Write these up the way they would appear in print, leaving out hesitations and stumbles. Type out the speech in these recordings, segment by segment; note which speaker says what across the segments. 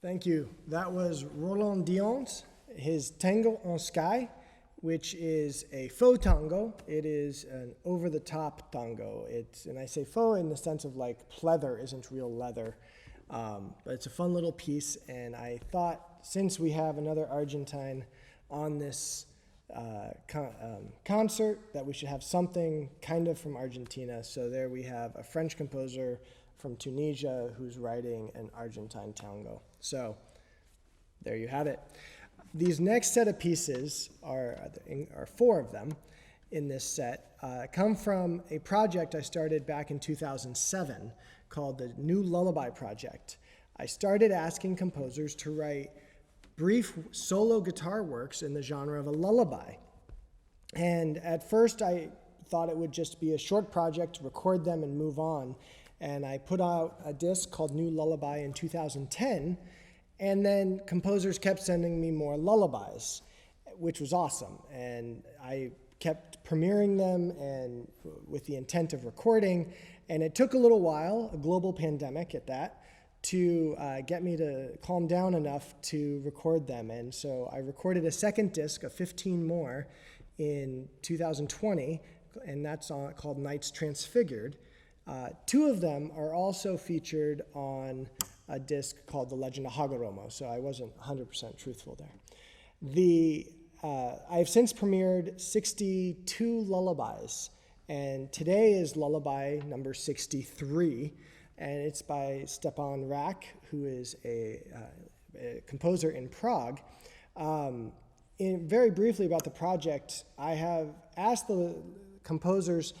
Speaker 1: Thank you. That was Roland Dion's, his Tango en Sky, which is a faux tango. It is an over-the-top tango. And I say faux in the sense of like pleather isn't real leather. But it's a fun little piece, and I thought since we have another Argentine on this concert that we should have something kind of from Argentina. So there we have a French composer from Tunisia who's writing an Argentine tango. So there you have it. These next set of pieces are four of them in this set, come from a project I started back in 2007 called the New Lullaby Project. I started asking composers to write brief solo guitar works in the genre of a lullaby. And at first I thought it would just be a short project, record them and move on. And I put out a disc called New Lullaby in 2010, and then composers kept sending me more lullabies, which was awesome. And I kept premiering them and with the intent of recording, and it took a little while, a global pandemic at that, to get me to calm down enough to record them. And so I recorded a second disc of 15 more in 2020, and that's called Nights Transfigured. Two of them are also featured on a disc called The Legend of Hagoromo, so I wasn't 100% truthful there. I've since premiered 62 lullabies, and today is lullaby number 63, and it's by Stepan Rak, who is a composer in Prague. Very briefly about the project, I have asked the composers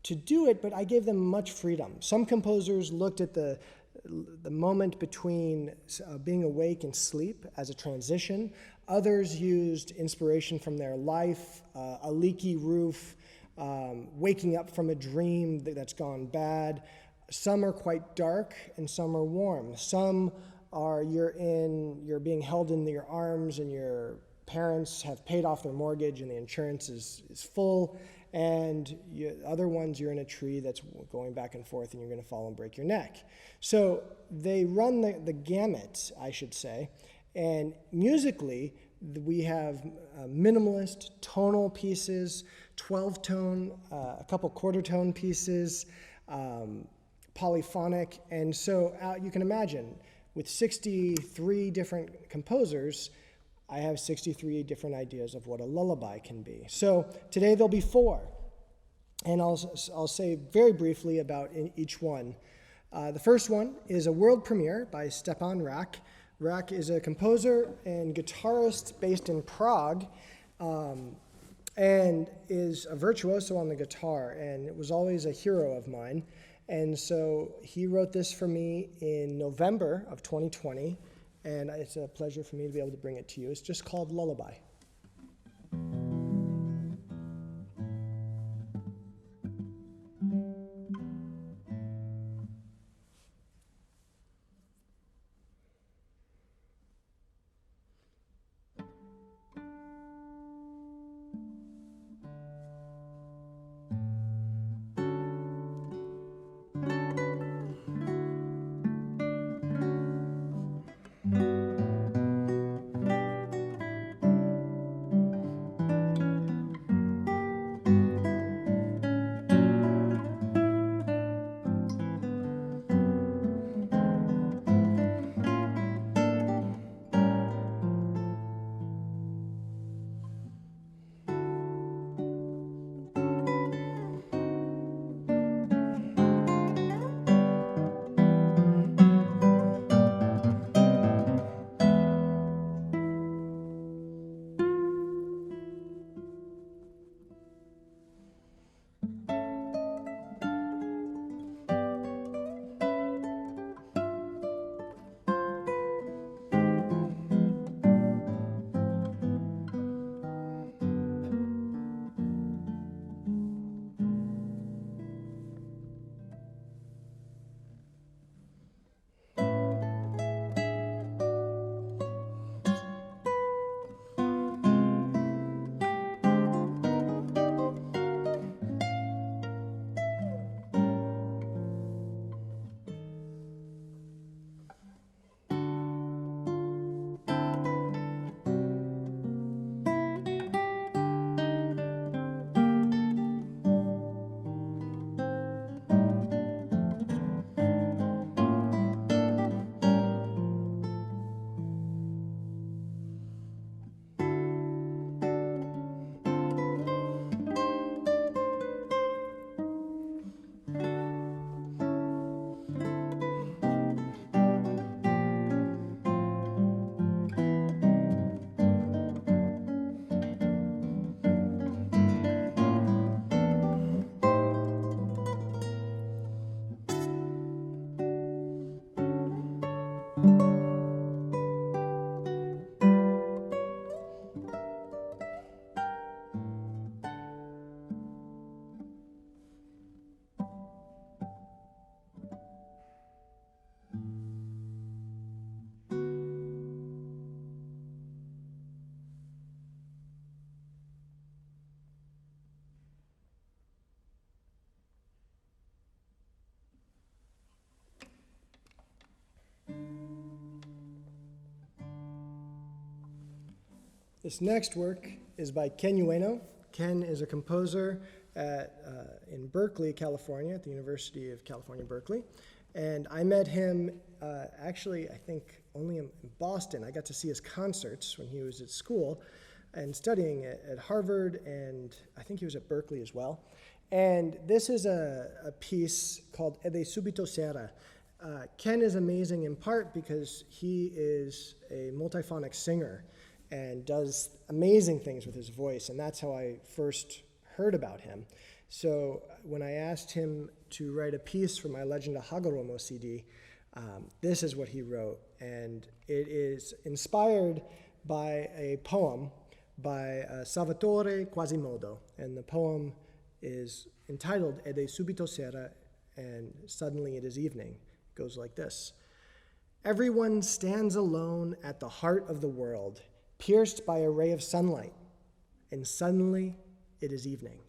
Speaker 1: to do it, but I gave them much freedom. Some composers looked at the moment between being awake and sleep as a transition. Others used inspiration from their life, a leaky roof, waking up from a dream that's gone bad. Some are quite dark and some are warm. Some are you're being held in your arms and your parents have paid off their mortgage and the insurance is full. And other ones, you're in a tree that's going back and forth and you're going to fall and break your neck. So they run the gamut, I should say. And musically, we have minimalist, tonal pieces, 12-tone, a couple quarter-tone pieces, polyphonic. And so you can imagine, with 63 different composers, I have 63 different ideas of what a lullaby can be. So today there'll be four, and I'll say very briefly about each one. The first one is a world premiere by Stepan Rak. Rak is a composer and guitarist based in Prague, and is a virtuoso on the guitar, and it was always a hero of mine. And so he wrote this for me in November of 2020. And it's a pleasure for me to be able to bring it to you. It's just called Lullaby. This next work is by Ken Ueno. Ken is a composer in Berkeley, California, at the University of California, Berkeley. And I met him actually, I think, only in Boston. I got to see his concerts when he was at school and studying at Harvard, and I think he was at Berkeley as well. And this is a piece called Ed subito sera. Ken is amazing in part because he is a multiphonic singer and does amazing things with his voice, and that's how I first heard about him. So when I asked him to write a piece for my Legend of Hagoromo CD, this is what he wrote, and it is inspired by a poem by Salvatore Quasimodo, and the poem is entitled Ed subito sera, and suddenly it is evening. It goes like this. Everyone stands alone at the heart of the world, pierced by a ray of sunlight, and suddenly it is evening.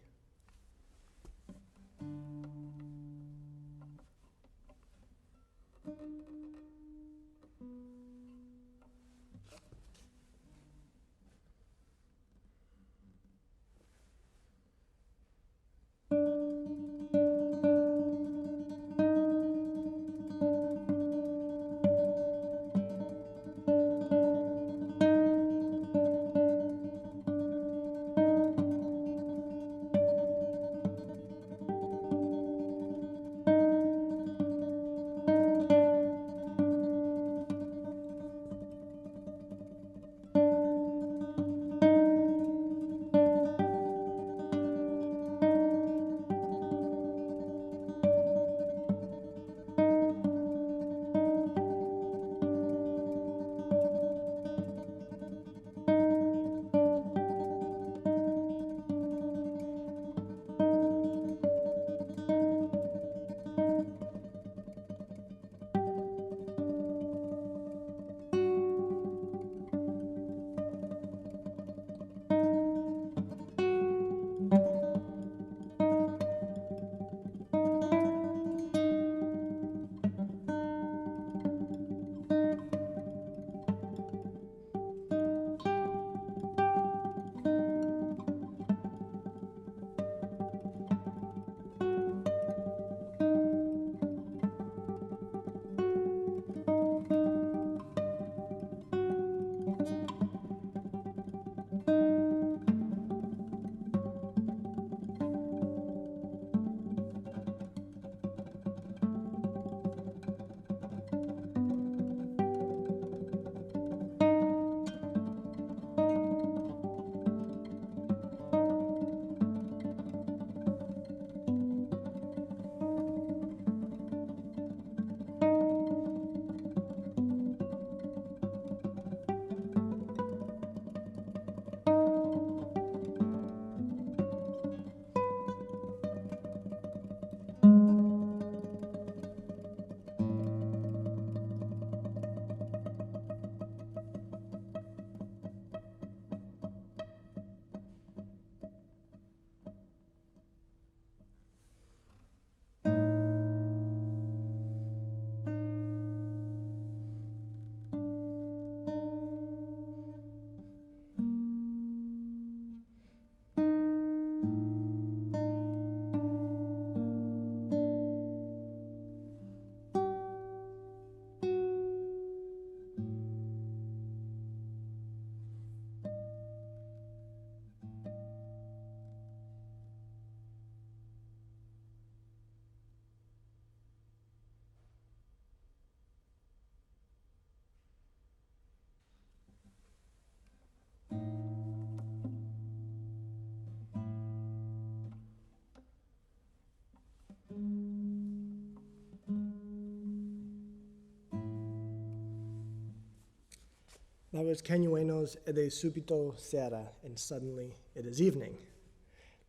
Speaker 1: That was Ken Ueno's Ed subito sera, and suddenly it is evening.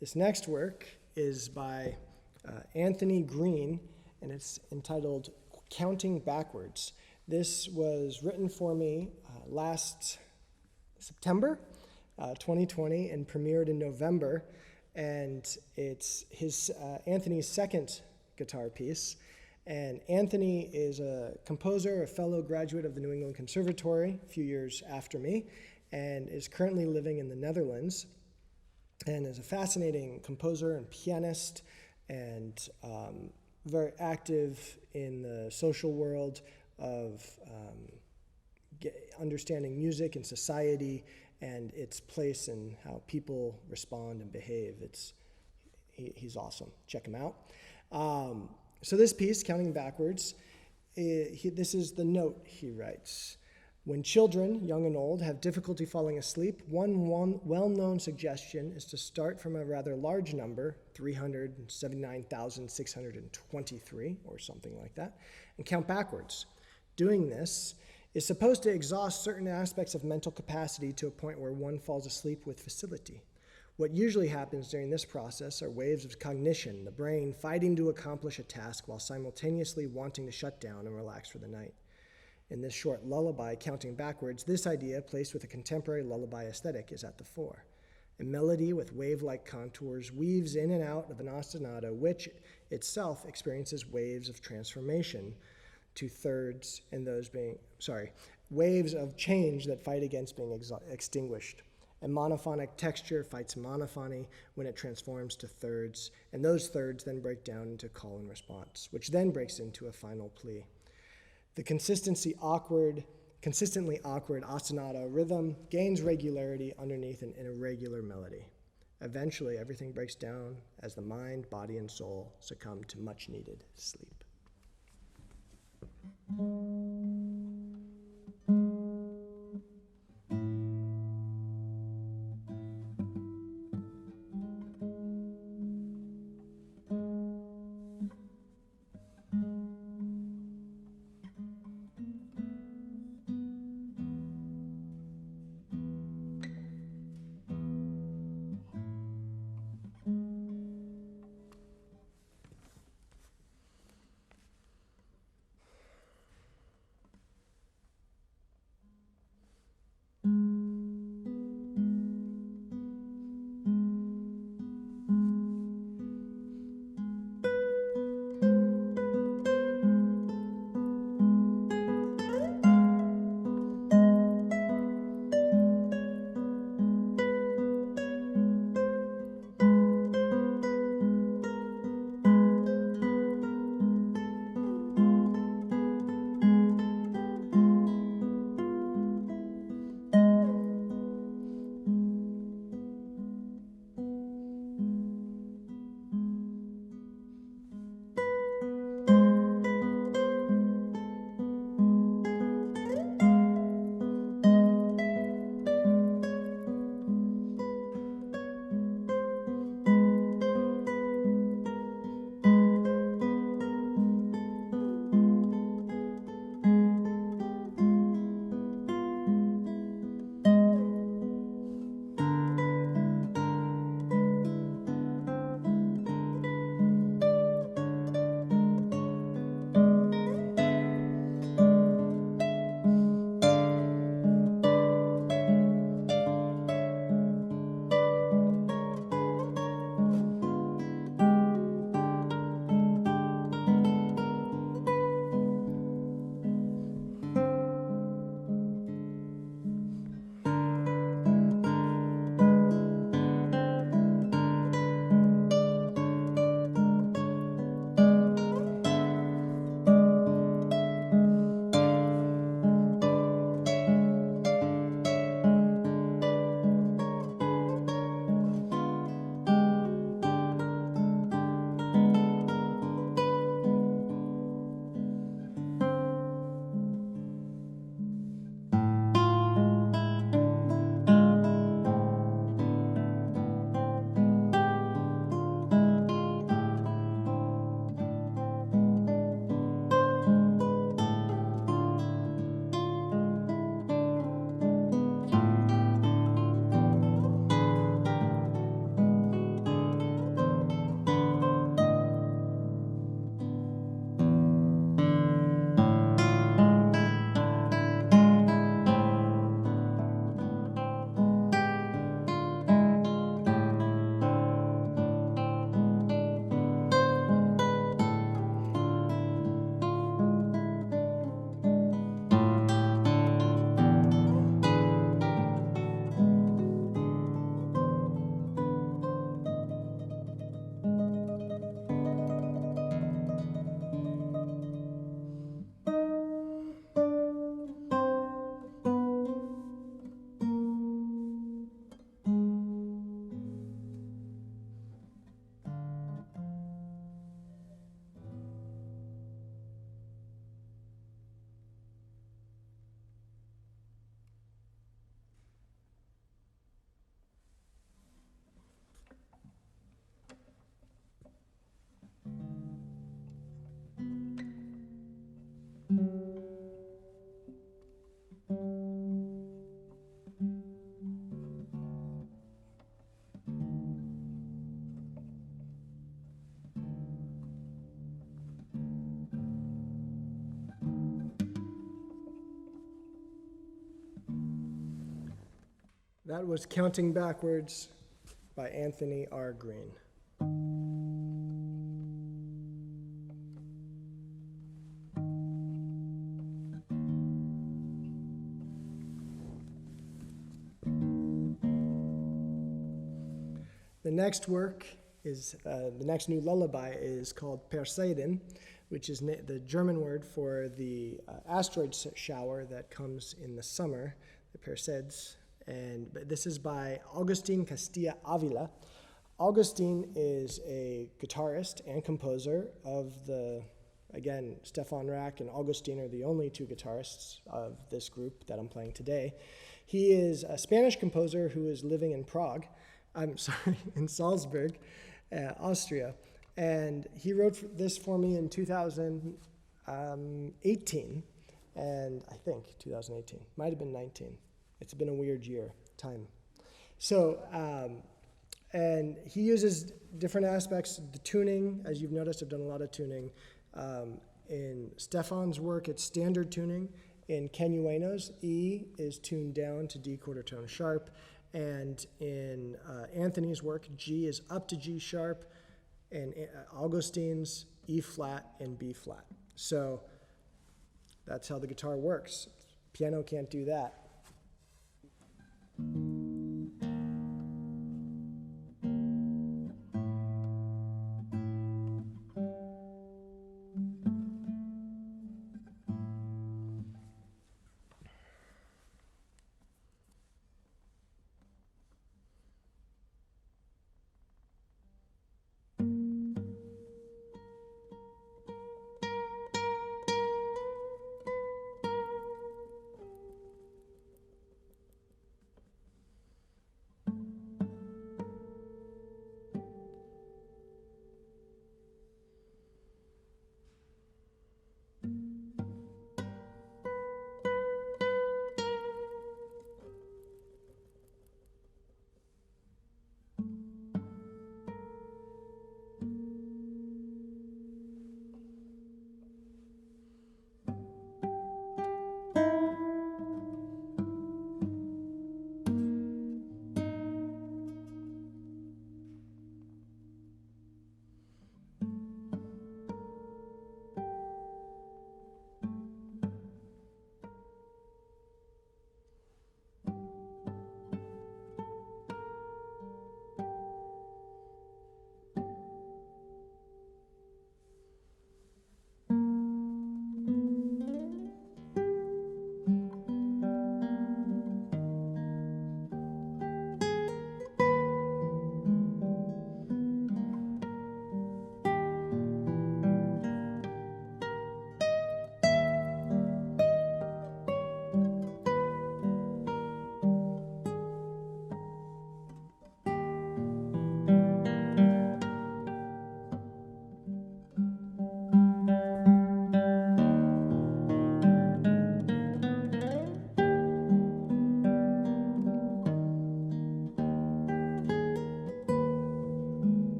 Speaker 1: This next work is by Anthony Green, and it's entitled Counting Backwards. This was written for me last September 2020 and premiered in November, and it's Anthony's second guitar piece. And Anthony is a composer, a fellow graduate of the New England Conservatory a few years after me, and is currently living in the Netherlands, and is a fascinating composer and pianist, and very active in the social world of understanding music and society and its place and how people respond and behave. He's awesome. Check him out. So this piece, Counting Backwards, this is the note he writes. When children, young and old, have difficulty falling asleep, one well-known suggestion is to start from a rather large number, 379,623, or something like that, and count backwards. Doing this is supposed to exhaust certain aspects of mental capacity to a point where one falls asleep with facility. What usually happens during this process are waves of cognition, the brain fighting to accomplish a task while simultaneously wanting to shut down and relax for the night. In this short lullaby, Counting Backwards, this idea, placed with a contemporary lullaby aesthetic, is at the fore. A melody with wave-like contours weaves in and out of an ostinato, which itself experiences waves of transformation to thirds, and waves of change that fight against being extinguished. And monophonic texture fights monophony when it transforms to thirds, and those thirds then break down into call and response, which then breaks into a final plea. The consistently awkward ostinato rhythm gains regularity underneath an irregular melody. Eventually, everything breaks down as the mind, body, and soul succumb to much-needed sleep. That was Counting Backwards by Anthony R. Green. The next work is, the next new lullaby is called Perseiden, which is the German word for the asteroid shower that comes in the summer, the Perseids. And this is by Agustin Castilla Avila. Augustin is a guitarist and composer of the, again, Stefan Rack and Augustin are the only two guitarists of this group that I'm playing today. He is a Spanish composer who is living in Prague. I'm sorry, in Salzburg, Austria. And he wrote this for me in 2018, and I think 2018, might have been 19. It's been a weird year, time. So, and he uses different aspects, the tuning, as you've noticed, I've done a lot of tuning. In Stefan's work, it's standard tuning. In Ken Ueno's, E is tuned down to D quarter tone sharp. And in Anthony's work, G is up to G sharp, and Augustin's E flat and B flat. So that's how the guitar works. Piano can't do that.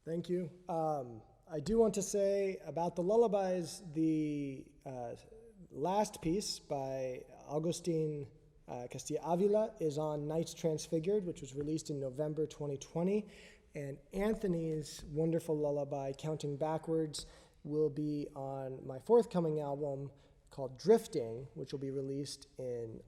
Speaker 1: Thank you. I do want to say about the lullabies, the last piece by Agustin Castilla Avila is on Nights Transfigured, which was released in November 2020. And Anthony's wonderful lullaby, Counting Backwards, will be on my forthcoming album called Drifting, which will be released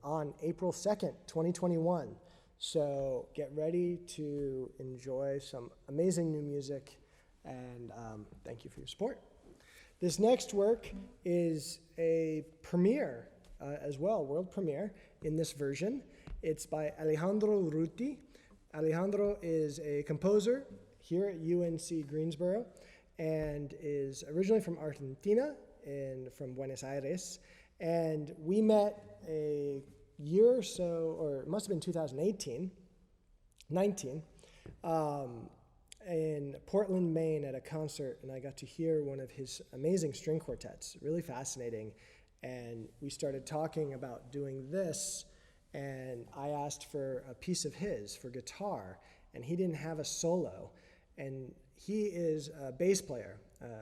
Speaker 1: on April 2nd, 2021. So get ready to enjoy some amazing new music, and thank you for your support. This next work is a premiere as well, world premiere in this version. It's by Alejandro Urruti. Alejandro is a composer here at UNC Greensboro and is originally from Argentina and from Buenos Aires. And we met a year or so, or it must have been 19, in Portland, Maine at a concert, and I got to hear one of his amazing string quartets, really fascinating. And we started talking about doing this, and I asked for a piece of his for guitar, and he didn't have a solo. And he is a bass player,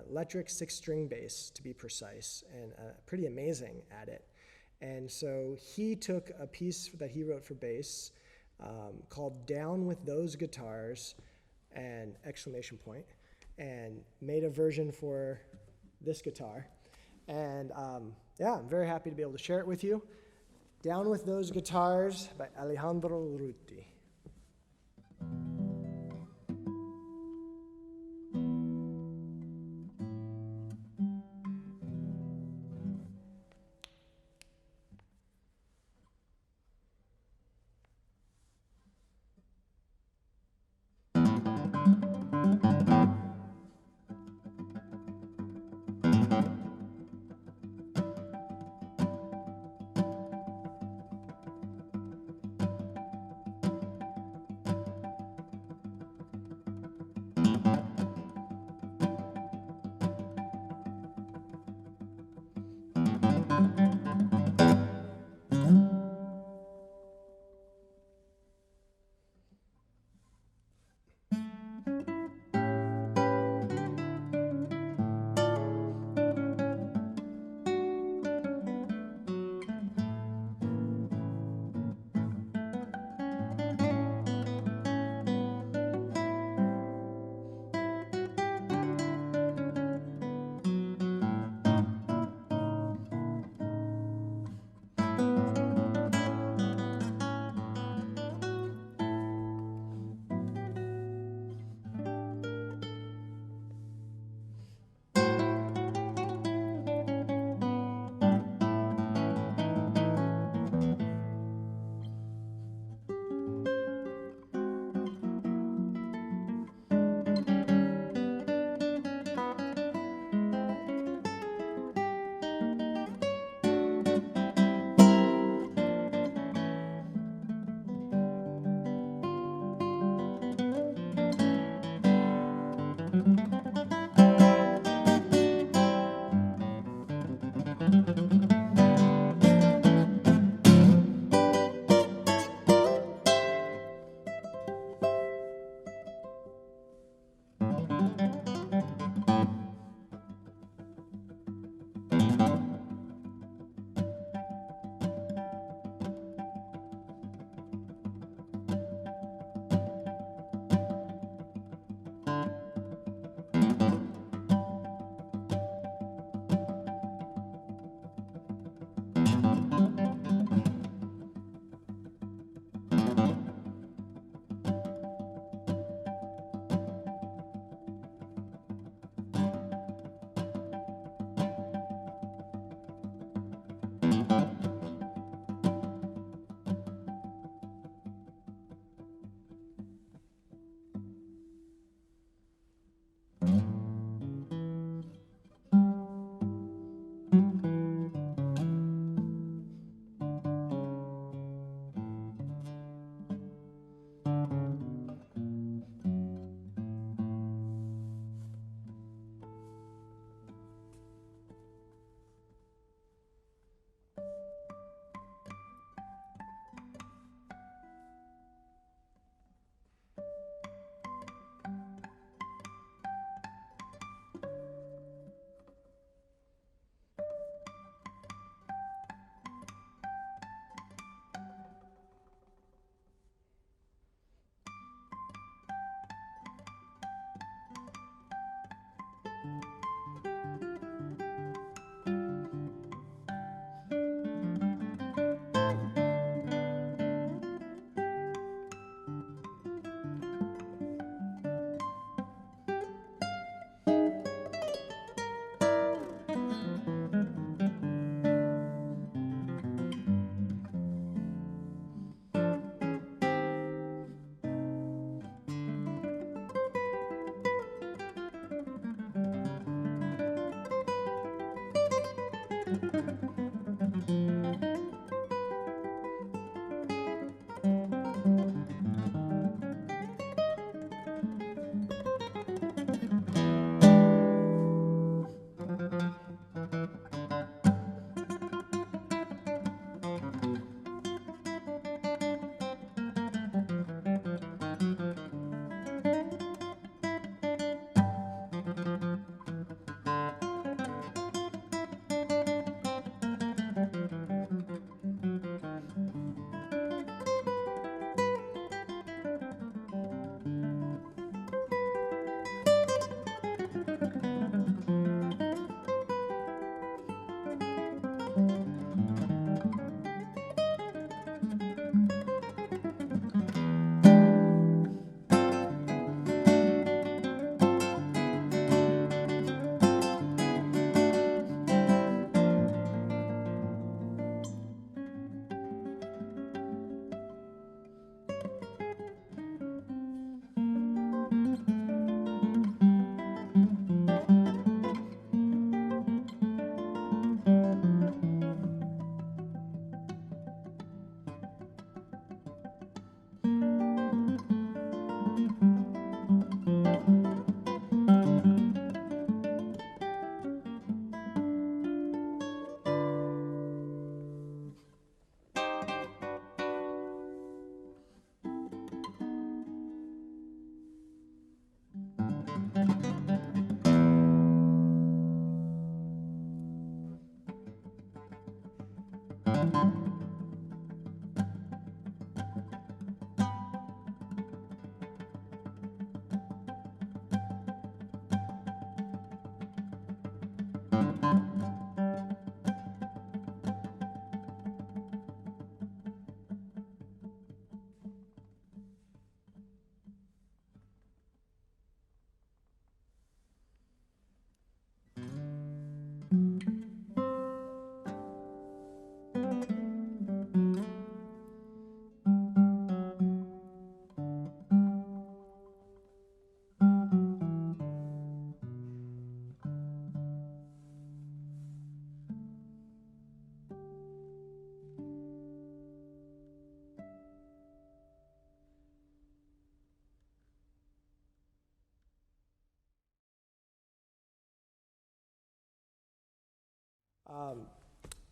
Speaker 1: electric 6-string bass to be precise, and pretty amazing at it. And so he took a piece that he wrote for bass called Down With Those Guitars, and exclamation point, and made a version for this guitar. And yeah, I'm very happy to be able to share it with you. Down With Those Guitars by Alejandro Urruti.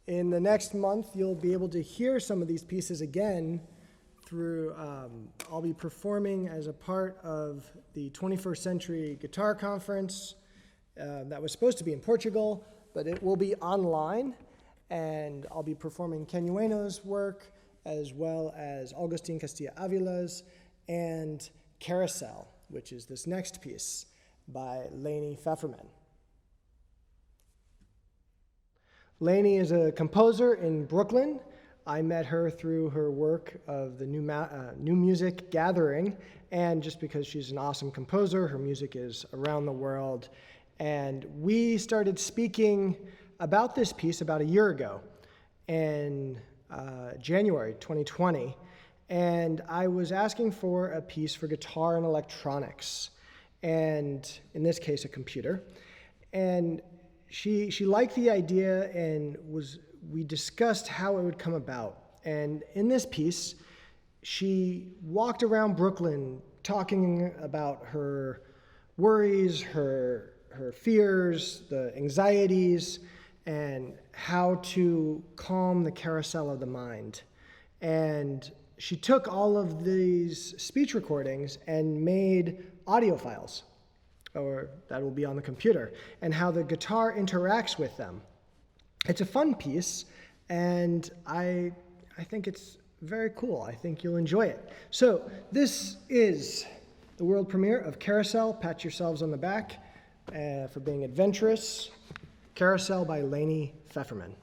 Speaker 1: In the next month, you'll be able to hear some of these pieces again through, I'll be performing as a part of the 21st Century Guitar Conference that was supposed to be in Portugal, but it will be online, and I'll be performing Ken Ueno's work, as well as Augustin Castilla Avila's, and Carousel, which is this next piece by Leni Pfefferman. Leni is a composer in Brooklyn. I met her through her work of the New Music Gathering, and just because she's an awesome composer, her music is around the world. And we started speaking about this piece about a year ago, in January 2020, and I was asking for a piece for guitar and electronics, and in this case, a computer. And she liked the idea, and we discussed how it would come about. And in this piece, she walked around Brooklyn talking about her worries, her fears, the anxieties, and how to calm the carousel of the mind. And she took all of these speech recordings and made audio files, or that will be on the computer, and how the guitar interacts with them. It's a fun piece, and I think it's very cool. I think you'll enjoy it. So this is the world premiere of Carousel. Pat yourselves on the back for being adventurous. Carousel by Leni Pfefferman.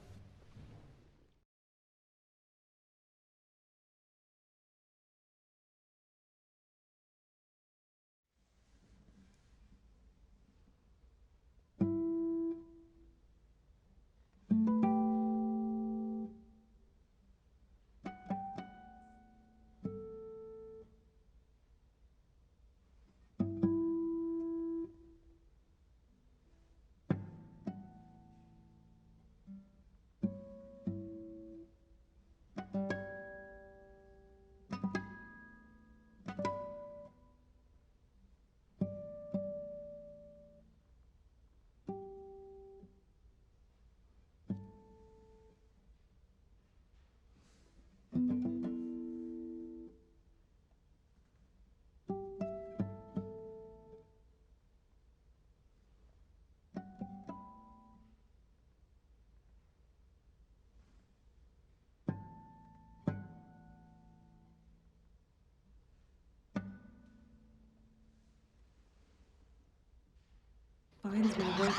Speaker 2: finds my work.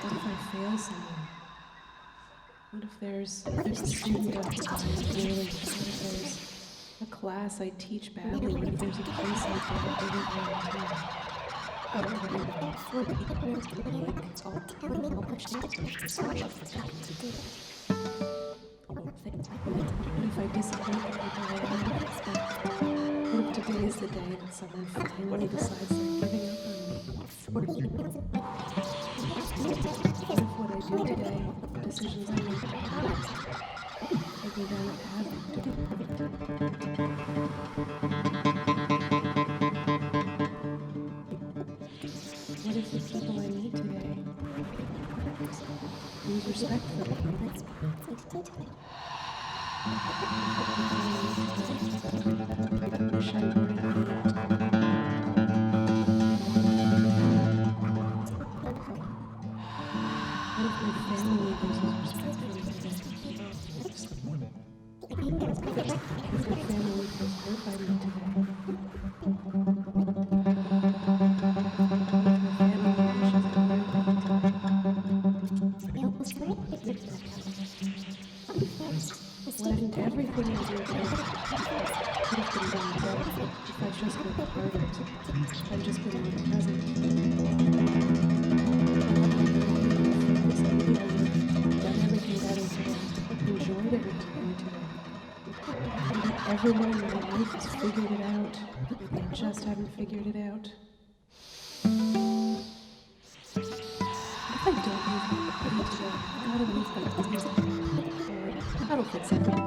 Speaker 2: What if I fail somewhere? What if there's a student I'm poorly? What if there's a class I teach badly? What if there's a place I get a bigger what if I disappoint the people I love? What if today is the day that someone finally decides they're giving up on me? What if what I do today, the decisions I make today, take me down a path What if the people I meet today lose respect for me? Wish I were in What if my family loses respect for me today? What if my family feels hurt by me today? What if everything I do today could have been done better if I just worked harder, if I just been more present? Done everything better today, enjoyed everything today. Maybe everyone in my life has figured it out, I just haven't figured it out. If I don't move my body today, I gotta move my body today. That'll fix everything.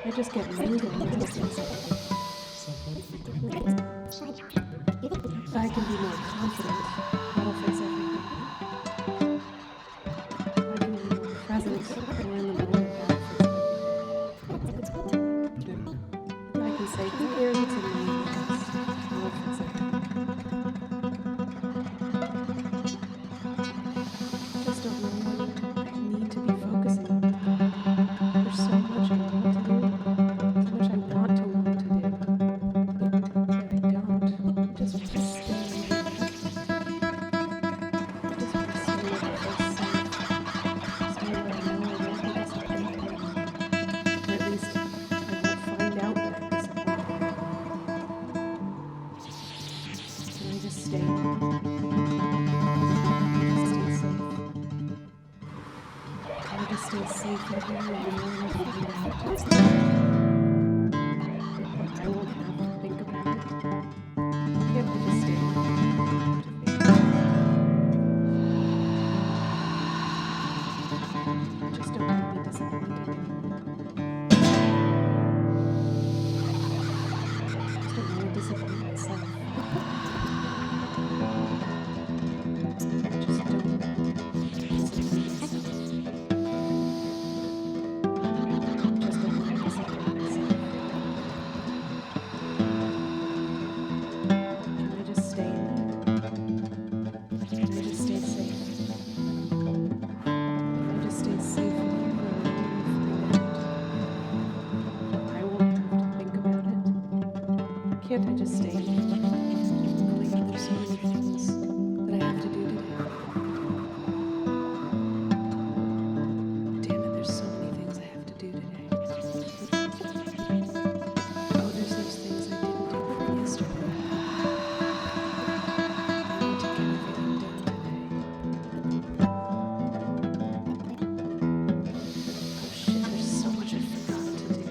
Speaker 2: I just get mental and it fix everything. If I can be more confident, that'll fix everything. If I can be more present, more in the moment, that'll fix everything. If I can say clearly to me, yes, that'll fix everything. Just don't know what I need to be focusing on. There's so much I want to do, so much I want to do, that I don't. I just want to stay. I just want to stay where I feel safe. Stay where I know I won't be disappointed. Or at least I won't find out that I'm disappointed. Can I just stay? Stay safe in here and I won't have to think about it. I have to just stay here. I just don't want to be disappointed anymore. I just don't want to disappoint myself. I just don't disappoint myself. Can't I just stay here? Knowing that there's so many things that I have to do today. Damn it, there's so many things I have to do today. Oh, there's those things I didn't do from yesterday. I need to get everything done today. Oh shit, there's so much I forgot to do.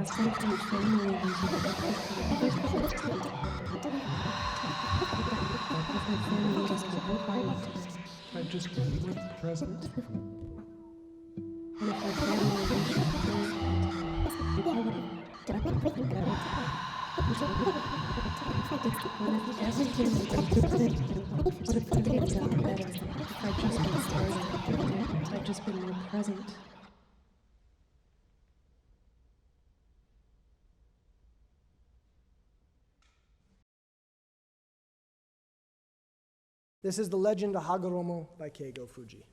Speaker 2: some kind of family reason. If my family just got quiet today,
Speaker 3: I've just been more present.
Speaker 2: and if my family reached a point today, when everything was would have gone better if I'd just been present, if I'd just been more present.
Speaker 1: This is The Legend of Hagoromo by Keigo Fuji.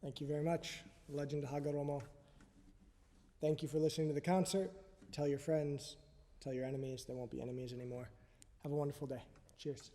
Speaker 1: Thank you very much, Legend Hagoromo. Thank you for listening to the concert. Tell your friends, tell your enemies. There won't be enemies anymore. Have a wonderful day. Cheers.